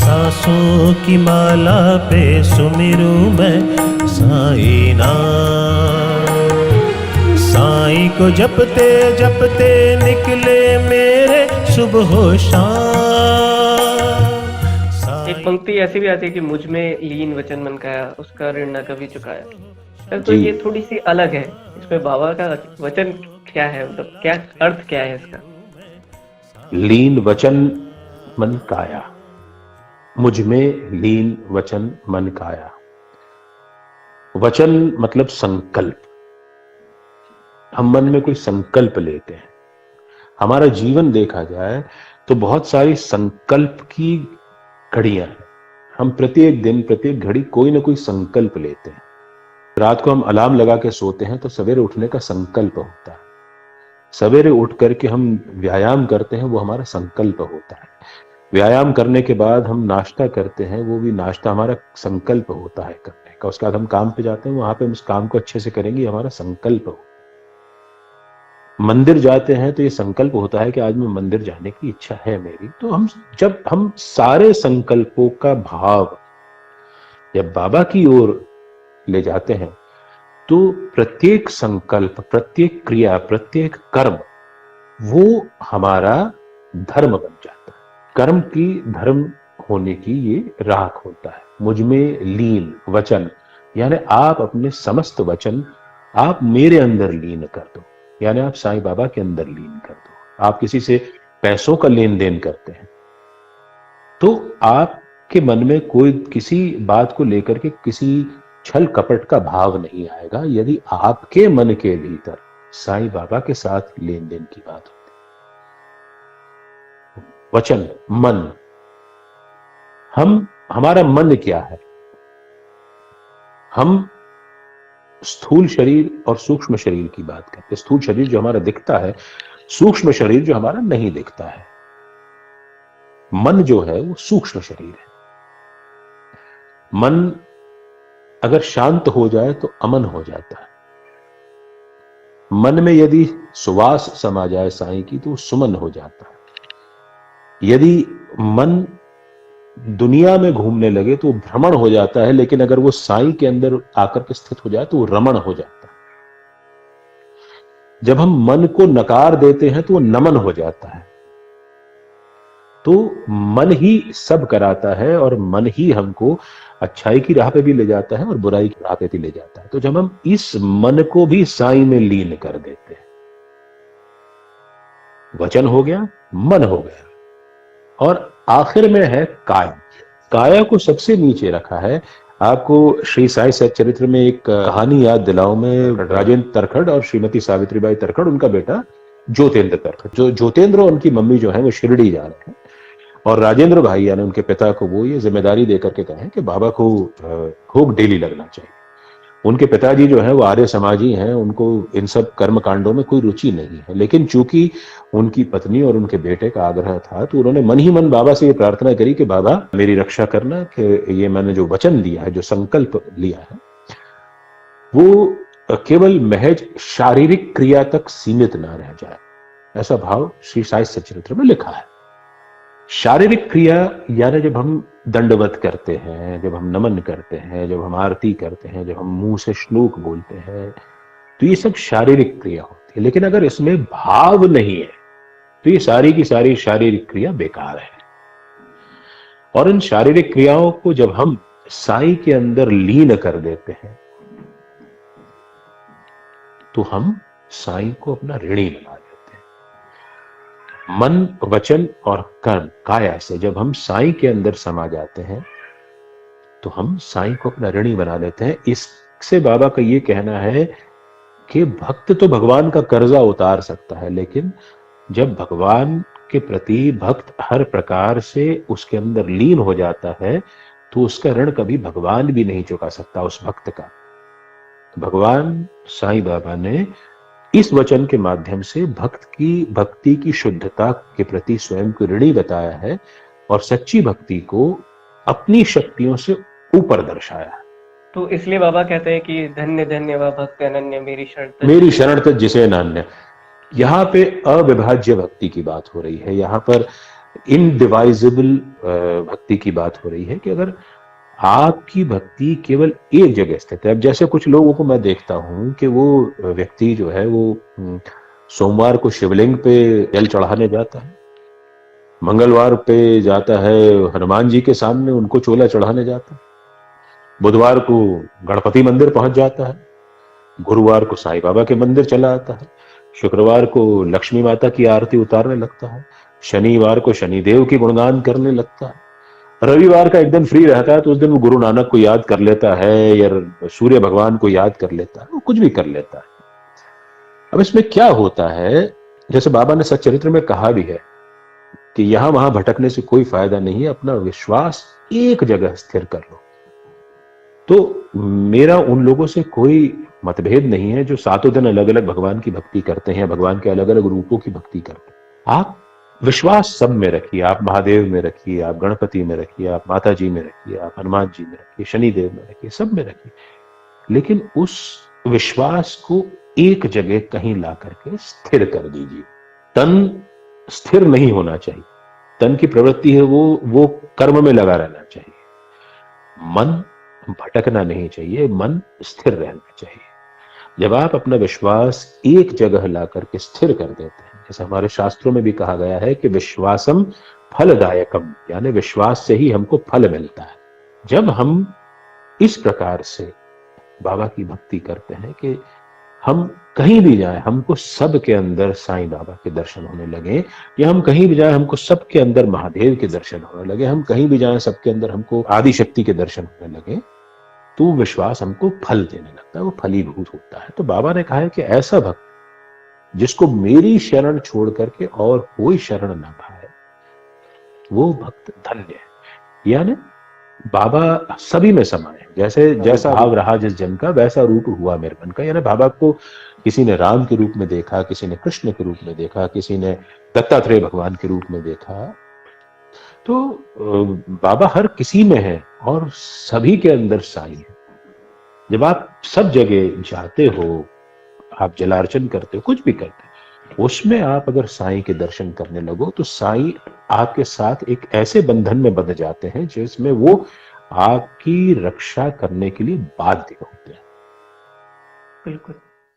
सांसों की माला पे सुमिरूं मैं साईं नाम। साईं को जपते जपते निकले मेरे सुबह शाम। एक पंक्ति ऐसी भी आती है कि मुझ में लीन वचन मन काया, उसका ऋण न कभी चुकाया। सर तो ये थोड़ी सी अलग है, इसमें बाबा का वचन क्या है, मतलब क्या अर्थ क्या है इसका? लीन वचन मन काया, मुझ में लीन वचन मन काया। वचन मतलब संकल्प। हम मन में कोई संकल्प लेते हैं। हमारा जीवन देखा जाए तो बहुत सारी संकल्प की घड़ियां हैं। हम प्रत्येक दिन प्रत्येक घड़ी कोई ना कोई संकल्प लेते हैं। रात को हम अलार्म लगा के सोते हैं तो सवेरे उठने का संकल्प होता है। सवेरे उठ करके हम व्यायाम करते हैं, वो हमारा संकल्प होता है। व्यायाम करने के बाद हम नाश्ता करते हैं, वो भी नाश्ता हमारा संकल्प होता है करने का। उसके बाद हम काम पे जाते हैं, वहां पे हम उस काम को अच्छे से करेंगे, हमारा संकल्प हो। मंदिर जाते हैं तो ये संकल्प होता है कि आज मैं मंदिर जाने की इच्छा है मेरी। तो जब हम सारे संकल्पों का भाव जब बाबा की ओर ले जाते हैं तो प्रत्येक संकल्प, प्रत्येक क्रिया, प्रत्येक कर्म वो हमारा धर्म बन जाता है। कर्म की धर्म होने की ये राह होता है। मुझ में लीन वचन, यानी आप अपने समस्त वचन आप मेरे अंदर लीन कर दो, यानी आप साईं बाबा के अंदर लीन कर दो। आप किसी से पैसों का लेन देन करते हैं तो आपके मन में कोई किसी बात को लेकर के किसी छल कपट का भाव नहीं आएगा, यदि आपके मन के भीतर साईं बाबा के साथ लेन देन की बात होती। वचन, मन, हमारा मन क्या है? हम स्थूल शरीर और सूक्ष्म शरीर की बात करते हैं। स्थूल शरीर जो हमारा दिखता है, सूक्ष्म शरीर जो हमारा नहीं दिखता है। मन जो है वो सूक्ष्म शरीर है। मन अगर शांत हो जाए तो अमन हो जाता है। मन में यदि सुवास समा जाए साईं की तो वो सुमन हो जाता है। यदि मन दुनिया में घूमने लगे तो वो भ्रमण हो जाता है, लेकिन अगर वो साईं के अंदर आकर के स्थित हो जाए तो वो रमण हो जाता है। जब हम मन को नकार देते हैं तो वो नमन हो जाता है। तो मन ही सब कराता है और मन ही हमको अच्छाई की राह पे भी ले जाता है और बुराई की राह पे भी ले जाता है। तो जब हम इस मन को भी साईं में लीन कर देते हैं, वचन हो गया, मन हो गया, और आखिर में है काया। काया को सबसे नीचे रखा है। आपको श्री साईं सच्चरित्र में एक कहानी याद दिलाऊं मैं। राजेंद्र तरखड़ और श्रीमती सावित्रीबाई तरखड़, उनका बेटा ज्योतेंद्र तरखड़, जो ज्योतेंद्र और उनकी मम्मी जो है वो शिरडी जा रहे हैं, और राजेंद्र भाई यानी उनके पिता को वो ये जिम्मेदारी देकर के कहें कि बाबा को भोग डेली लगना चाहिए। उनके पिताजी जो है वो आर्य समाजी हैं, उनको इन सब कर्म कांडों में कोई रुचि नहीं है, लेकिन चूंकि उनकी पत्नी और उनके बेटे का आग्रह था तो उन्होंने मन ही मन बाबा से ये प्रार्थना करी कि बाबा मेरी रक्षा करना, कि ये मैंने जो वचन दिया है, जो संकल्प लिया है, वो केवल महज शारीरिक क्रिया तक सीमित ना रह जाए। ऐसा भाव श्री साईं सच्चरित्र में लिखा है। शारीरिक क्रिया यानी जब हम दंडवत करते हैं, जब हम नमन करते हैं, जब हम आरती करते हैं, जब हम मुंह से श्लोक बोलते हैं, तो ये सब शारीरिक क्रिया होती है। लेकिन अगर इसमें भाव नहीं है तो ये सारी की सारी शारीरिक क्रिया बेकार है। और इन शारीरिक क्रियाओं को जब हम साईं के अंदर लीन कर देते हैं तो हम साईं को अपना ऋणी बना देते हैं। मन, वचन और कर्म, काया से जब हम साईं के अंदर समा जाते हैं तो हम साईं को अपना ऋणी बना लेते हैं। इससे बाबा का ये कहना है कि भक्त तो भगवान का कर्जा उतार सकता है, लेकिन जब भगवान के प्रति भक्त हर प्रकार से उसके अंदर लीन हो जाता है तो उसका ऋण कभी भगवान भी नहीं चुका सकता उस भक्त का। भगवान साईं बाबा ने इस वचन के माध्यम से भक्त की भक्ति की शुद्धता के प्रति स्वयं को ऋणी बताया है और सच्ची भक्ति को अपनी शक्तियों से ऊपर दर्शाया है। तो इसलिए बाबा कहते हैं कि धन्य धन्य वह भक्त अनन्य मेरी शरण तक जिसे नान्य। यहाँ पे अविभाज्य भक्ति की बात हो रही है। यहाँ पर इनडिवाइजेबल भक्ति की बात हो रही है कि अगर आपकी भक्ति केवल एक जगह स्थित है। अब जैसे कुछ लोगों को मैं देखता हूं कि वो व्यक्ति जो है वो सोमवार को शिवलिंग पे जल चढ़ाने जाता है, मंगलवार पे जाता है हनुमान जी के सामने उनको चोला चढ़ाने जाता है, बुधवार को गणपति मंदिर पहुंच जाता है, गुरुवार को साईं बाबा के मंदिर चला आता है, शुक्रवार को लक्ष्मी माता की आरती उतारने लगता है, शनिवार को शनिदेव की गुणगान करने लगता है, रविवार का एक दिन फ्री रहता है तो उस दिन वो गुरु नानक को याद कर लेता है या सूर्य भगवान को याद कर लेता है, वो कुछ भी कर लेता है। अब इसमें क्या होता है, जैसे बाबा ने सच्चरित्र में कहा भी है कि यहां वहां भटकने से कोई फायदा नहीं है, अपना विश्वास एक जगह स्थिर कर लो। तो मेरा उन लोगों से कोई मतभेद नहीं है जो सातों दिन अलग अलग भगवान की भक्ति करते हैं, भगवान के अलग अलग रूपों की भक्ति करते हैं। आप विश्वास सब में रखिए, आप महादेव में रखिए, आप गणपति में रखिए, आप माता जी में रखिए, आप हनुमान जी में रखिए, शनिदेव में रखिए, सब में रखिए, लेकिन उस विश्वास को एक जगह कहीं ला करके स्थिर कर दीजिए। तन स्थिर नहीं होना चाहिए, तन की प्रवृत्ति है वो कर्म में लगा रहना चाहिए, मन भटकना नहीं चाहिए, मन स्थिर रहना चाहिए। जब आप अपना विश्वास एक जगह ला करके स्थिर कर देते हैं, जैसे हमारे शास्त्रों में भी कहा गया है कि विश्वासम फलदायकम, यानी विश्वास से ही हमको फल मिलता है। जब हम इस प्रकार से बाबा की भक्ति करते हैं कि हम कहीं भी जाएं हमको सब के अंदर साईं बाबा के दर्शन होने लगे, या हम कहीं भी जाएं हमको सब के अंदर महादेव के दर्शन होने लगे, हम कहीं भी जाएं सबके अंदर हमको आदि शक्ति के दर्शन होने लगे, तो विश्वास हमको फल देने लगता है, वो फलीभूत होता है। तो बाबा ने कहा है कि ऐसा भक्त जिसको मेरी शरण छोड़ करके और कोई शरण ना पाए, वो भक्त धन्य है। यानी बाबा सभी में समाये, जैसा भाव रहा जिस जन का वैसा रूप हुआ मेरे मन का। यानी बाबा को किसी ने राम के रूप में देखा, किसी ने कृष्ण के रूप में देखा, किसी ने दत्तात्रेय भगवान के रूप में देखा, तो बाबा हर किसी में है और सभी के अंदर साईं है। जब आप सब जगह जाते हो, आप जलार्चन करते हो, कुछ भी करते हो, उसमें आप अगर साईं के दर्शन करने लगो तो साईं आपके साथ एक ऐसे बंधन में बंध जाते हैं जिसमें वो आपकी रक्षा करने के लिए बाध्य होते हैं। बिल्कुल।